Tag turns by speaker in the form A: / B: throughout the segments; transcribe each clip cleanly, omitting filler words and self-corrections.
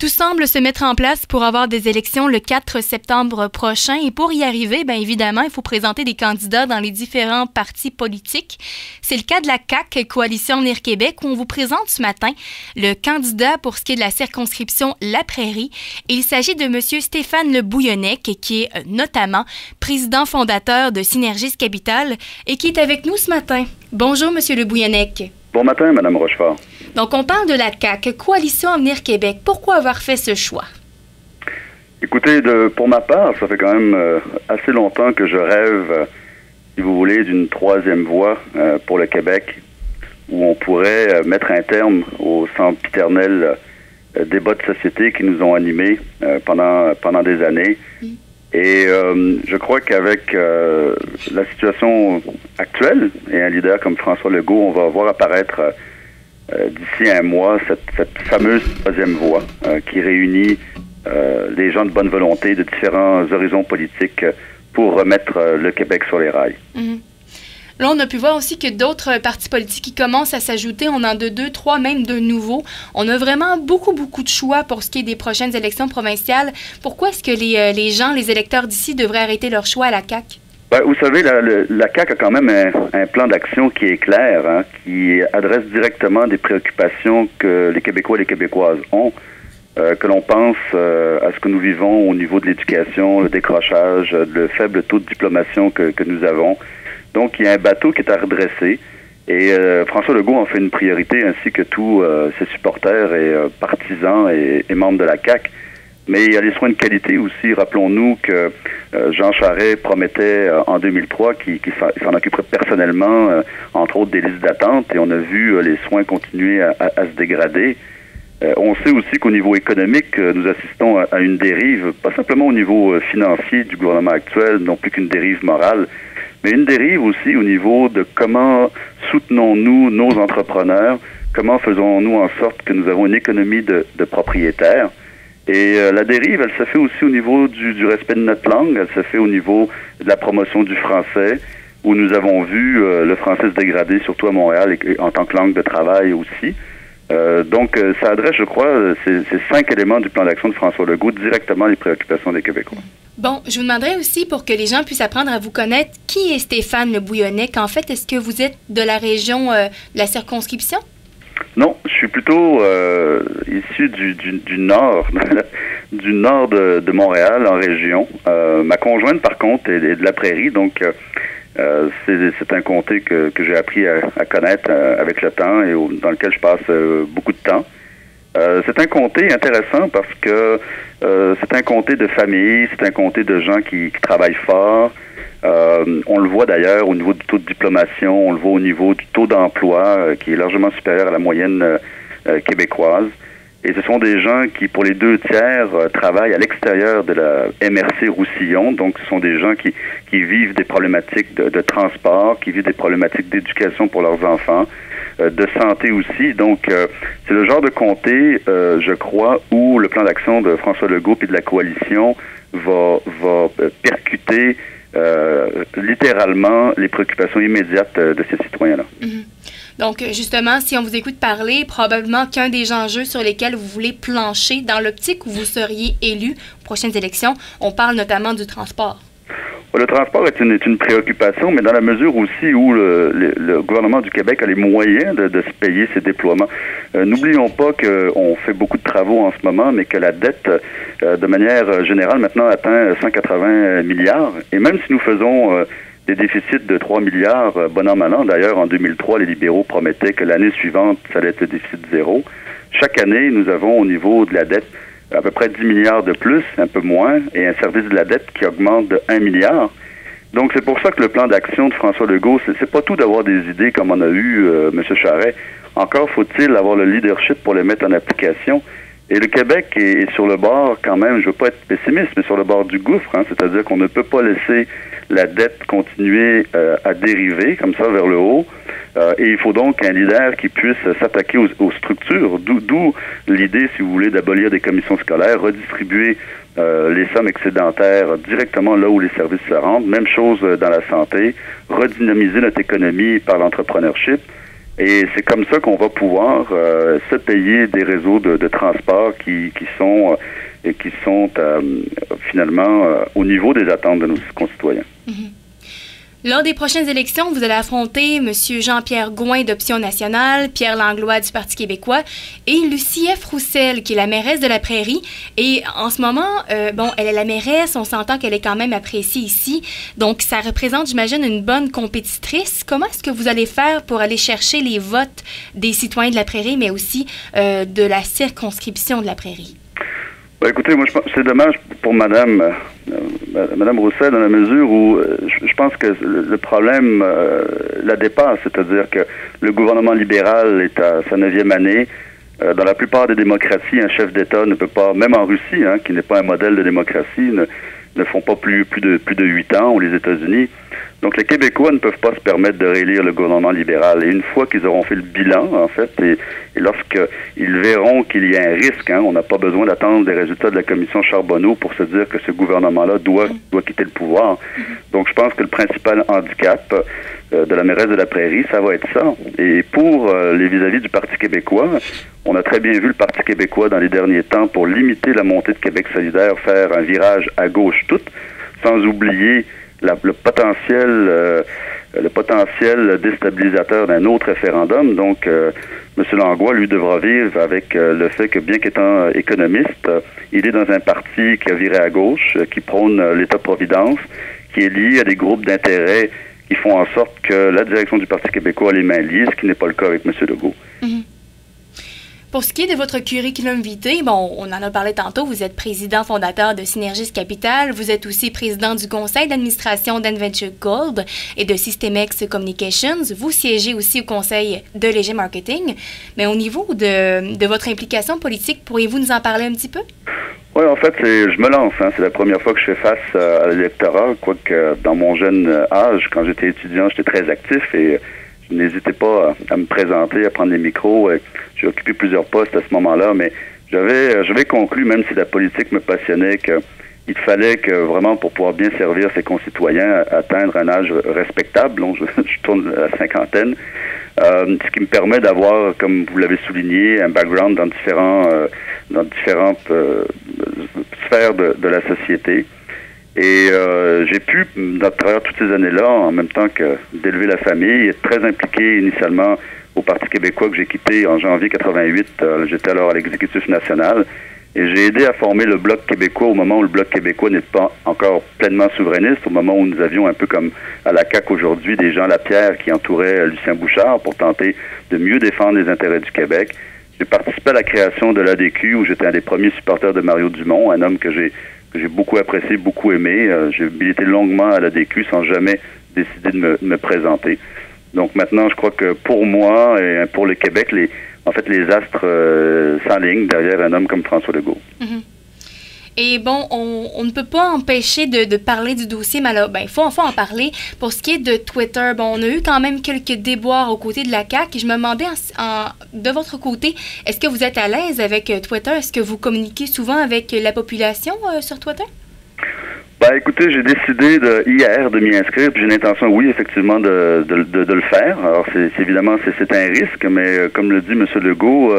A: Tout semble se mettre en place pour avoir des élections le 4 septembre prochain. Et pour y arriver, bien évidemment, il faut présenter des candidats dans les différents partis politiques. C'est le cas de la CAQ, Coalition Avenir Québec, où on vous présente ce matin le candidat pour ce qui est de la circonscription La Prairie. Et il s'agit de M. Stéphane Le Bouillonnec, qui est notamment président fondateur de Synergis Capital et qui est avec nous ce matin. Bonjour, M. Le Bouillonnec.
B: Bon matin, Mme Rochefort.
A: Donc, on parle de la CAQ, Coalition Avenir Québec. Pourquoi avoir fait ce choix?
B: Écoutez, pour ma part, ça fait quand même assez longtemps que je rêve, si vous voulez, d'une troisième voie pour le Québec, où on pourrait mettre un terme aux sempiternels débats de société qui nous ont animés pendant des années. Et je crois qu'avec la situation actuelle et un leader comme François Legault, on va voir apparaître d'ici un mois cette fameuse troisième voie qui réunit les gens de bonne volonté de différents horizons politiques pour remettre le Québec sur les rails.
A: Là, on a pu voir aussi que d'autres partis politiques qui commencent à s'ajouter. On en a deux, trois, même de nouveaux. On a vraiment beaucoup de choix pour ce qui est des prochaines élections provinciales. Pourquoi est-ce que les gens, les électeurs d'ici, devraient arrêter leur choix à la CAQ?
B: Ben, vous savez, la CAQ a quand même un plan d'action qui est clair, hein, qui adresse directement des préoccupations que les Québécois et les Québécoises ont. Que l'on pense à ce que nous vivons au niveau de l'éducation, le décrochage, le faible taux de diplomation que nous avons. Donc, il y a un bateau qui est à redresser et François Legault en fait une priorité ainsi que tous ses supporters et partisans et membres de la CAQ. Mais il y a les soins de qualité aussi. Rappelons-nous que Jean Charest promettait en 2003 qu'il s'en occuperait personnellement, entre autres des listes d'attente, et on a vu les soins continuer à se dégrader. On sait aussi qu'au niveau économique, nous assistons à une dérive, pas simplement au niveau financier du gouvernement actuel, non plus qu'une dérive morale, mais une dérive aussi au niveau de comment soutenons-nous nos entrepreneurs, comment faisons-nous en sorte que nous avons une économie de propriétaires. Et la dérive, elle se fait aussi au niveau du respect de notre langue, elle se fait au niveau de la promotion du français, où nous avons vu le français se dégrader, surtout à Montréal, et en tant que langue de travail aussi. Donc, ça adresse, je crois, ces 5 éléments du plan d'action de François Legault directement les préoccupations des Québécois.
A: Bon, je vous demanderais aussi, pour que les gens puissent apprendre à vous connaître, qui est Stéphane Le Bouillonnec? En fait, est-ce que vous êtes de la région de la circonscription?
B: Non, je suis plutôt issu du nord, du nord de Montréal, en région. Ma conjointe, par contre, est de la Prairie, donc c'est un comté que j'ai appris à connaître avec le temps et dans lequel je passe beaucoup de temps. C'est un comté intéressant parce que c'est un comté de famille, c'est un comté de gens qui travaillent fort. On le voit d'ailleurs au niveau du taux de diplomation, on le voit au niveau du taux d'emploi qui est largement supérieur à la moyenne québécoise. Et ce sont des gens qui, pour les 2/3, travaillent à l'extérieur de la MRC Roussillon. Donc, ce sont des gens qui vivent des problématiques de transport, qui vivent des problématiques d'éducation pour leurs enfants, de santé aussi. Donc, c'est le genre de comté, je crois, où le plan d'action de François Legault et de la coalition va percuter littéralement les préoccupations immédiates de ces citoyens-là.
A: Donc, justement, si on vous écoute parler, probablement qu'un des enjeux sur lesquels vous voulez plancher dans l'optique où vous seriez élu aux prochaines élections, on parle notamment du transport.
B: Le transport est une préoccupation, mais dans la mesure aussi où le gouvernement du Québec a les moyens de se payer ses déploiements. N'oublions pas qu'on fait beaucoup de travaux en ce moment, mais que la dette, de manière générale, maintenant atteint 180 milliards. Et même si nous faisons des déficits de 3 milliards, bon an, mal an. D'ailleurs, en 2003, les libéraux promettaient que l'année suivante, ça allait être le déficit zéro. Chaque année, nous avons au niveau de la dette à peu près 10 milliards de plus, un peu moins, et un service de la dette qui augmente de 1 milliard. Donc, c'est pour ça que le plan d'action de François Legault, c'est pas tout d'avoir des idées comme on a eu M. Charest. Encore faut-il avoir le leadership pour les mettre en application. Et le Québec est sur le bord, quand même, je veux pas être pessimiste, mais sur le bord du gouffre, hein, c'est-à-dire qu'on ne peut pas laisser la dette continuer à dériver comme ça vers le haut. Et il faut donc un leader qui puisse s'attaquer aux structures, d'où l'idée, si vous voulez, d'abolir des commissions scolaires, redistribuer les sommes excédentaires directement là où les services se rendent. Même chose dans la santé, redynamiser notre économie par l'entrepreneurship. Et c'est comme ça qu'on va pouvoir se payer des réseaux de transport qui sont finalement au niveau des attentes de nos concitoyens.
A: Mm-hmm. Lors des prochaines élections, vous allez affronter M. Jean-Pierre Gouin d'Option nationale, Pierre Langlois du Parti québécois et Lucie F. Roussel, qui est la mairesse de la Prairie. Et en ce moment, elle est la mairesse, on s'entend qu'elle est quand même appréciée ici. Donc, ça représente, j'imagine, une bonne compétitrice. Comment est-ce que vous allez faire pour aller chercher les votes des citoyens de la Prairie, mais aussi de la circonscription de la Prairie?
B: Écoutez, moi, je pense c'est dommage pour Madame Roussel dans la mesure où je pense que le problème la dépasse, c'est-à-dire que le gouvernement libéral est à sa 9e année. Dans la plupart des démocraties, un chef d'État ne peut pas, même en Russie, qui n'est pas un modèle de démocratie, ne font pas plus de 8 ans, ou les États-Unis. Donc les Québécois ne peuvent pas se permettre de réélire le gouvernement libéral. Et une fois qu'ils auront fait le bilan, en fait, et lorsqu'ils verront qu'il y a un risque, on n'a pas besoin d'attendre les résultats de la commission Charbonneau pour se dire que ce gouvernement-là doit quitter le pouvoir. Donc je pense que le principal handicap de la mairesse de la Prairie, ça va être ça. Et pour les vis-à-vis du Parti québécois, on a très bien vu le Parti québécois dans les derniers temps pour limiter la montée de Québec solidaire, faire un virage à gauche toute, sans oublier le potentiel déstabilisateur d'un autre référendum. Donc, M. Langlois, lui, devra vivre avec le fait que, bien qu'étant économiste, il est dans un parti qui a viré à gauche, qui prône l'État-providence, qui est lié à des groupes d'intérêt qui font en sorte que la direction du Parti québécois a les mains liées, ce qui n'est pas le cas avec M. Legault.
A: Mm-hmm. Pour ce qui est de votre curriculum vitae, on en a parlé tantôt, vous êtes président fondateur de Synergis Capital, vous êtes aussi président du conseil d'administration d'Adventure Gold et de Systemex Communications, vous siégez aussi au conseil de Léger Marketing, mais au niveau de votre implication politique, pourriez-vous nous en parler un petit peu?
B: Oui, en fait, je me lance. C'est la première fois que je fais face à l'électorat, quoique dans mon jeune âge, quand j'étais étudiant, j'étais très actif et je n'hésitais pas à me présenter, à prendre les micros. J'ai occupé plusieurs postes à ce moment-là, mais j'avais conclu, même si la politique me passionnait, qu'il fallait que vraiment, pour pouvoir bien servir ses concitoyens, atteindre un âge respectable. Donc, je tourne à la cinquantaine. Ce qui me permet d'avoir, comme vous l'avez souligné, un background dans différentes sphères de la société. Et j'ai pu, à travers toutes ces années-là, en même temps que d'élever la famille, être très impliqué initialement au Parti québécois que j'ai quitté en janvier 88. J'étais alors à l'exécutif national. Et j'ai aidé à former le Bloc québécois au moment où le Bloc québécois n'est pas encore pleinement souverainiste, au moment où nous avions un peu comme à la CAQ aujourd'hui des Jean Lapierre qui entouraient Lucien Bouchard pour tenter de mieux défendre les intérêts du Québec. J'ai participé à la création de l'ADQ où j'étais un des premiers supporters de Mario Dumont, un homme que j'ai beaucoup apprécié, beaucoup aimé. J'ai milité longuement à l'ADQ sans jamais décider de me présenter. Donc maintenant, je crois que pour moi et pour le Québec, les astres s'enlignent derrière un homme comme François Legault. Mm-hmm.
A: Et on ne peut pas empêcher de parler du dossier, mais alors, faut en parler. Pour ce qui est de Twitter, on a eu quand même quelques déboires aux côtés de la CAQ. Et je me demandais, de votre côté, est-ce que vous êtes à l'aise avec Twitter? Est-ce que vous communiquez souvent avec la population sur Twitter?
B: Écoutez, j'ai décidé hier de m'y inscrire, puis j'ai l'intention, oui, effectivement, de le faire. Alors, évidemment, c'est un risque, mais comme le dit M. Legault,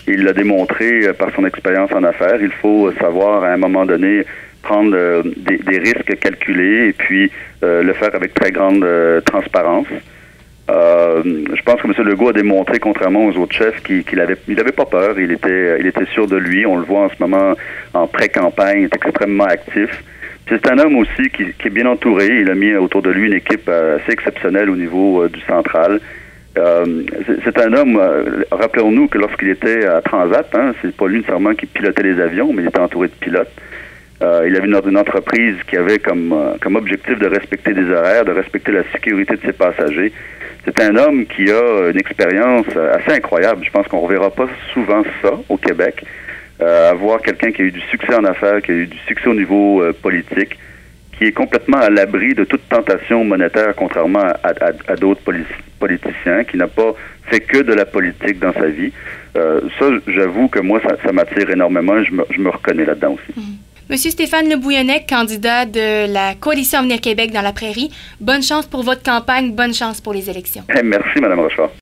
B: il l'a démontré par son expérience en affaires. Il faut savoir, à un moment donné, prendre des risques calculés et puis le faire avec très grande transparence. Je pense que M. Legault a démontré, contrairement aux autres chefs, qu'il avait pas peur. Il était sûr de lui. On le voit en ce moment en pré-campagne, il est extrêmement actif. C'est un homme aussi qui est bien entouré. Il a mis autour de lui une équipe assez exceptionnelle au niveau du central. C'est un homme, rappelons-nous que lorsqu'il était à Transat, c'est pas lui nécessairement qui pilotait les avions, mais il était entouré de pilotes. Il avait une entreprise qui avait comme objectif de respecter des horaires, de respecter la sécurité de ses passagers. C'est un homme qui a une expérience assez incroyable. Je pense qu'on ne reverra pas souvent ça au Québec. Avoir quelqu'un qui a eu du succès en affaires, qui a eu du succès au niveau politique, qui est complètement à l'abri de toute tentation monétaire, contrairement à d'autres politiciens, qui n'a pas fait que de la politique dans sa vie. Ça, j'avoue que moi, ça m'attire énormément et je me reconnais là-dedans aussi.
A: Monsieur Stéphane Le Bouillonnec, candidat de la Coalition Avenir Québec dans la Prairie, bonne chance pour votre campagne, bonne chance pour les élections.
B: Merci, Mme Rochefort.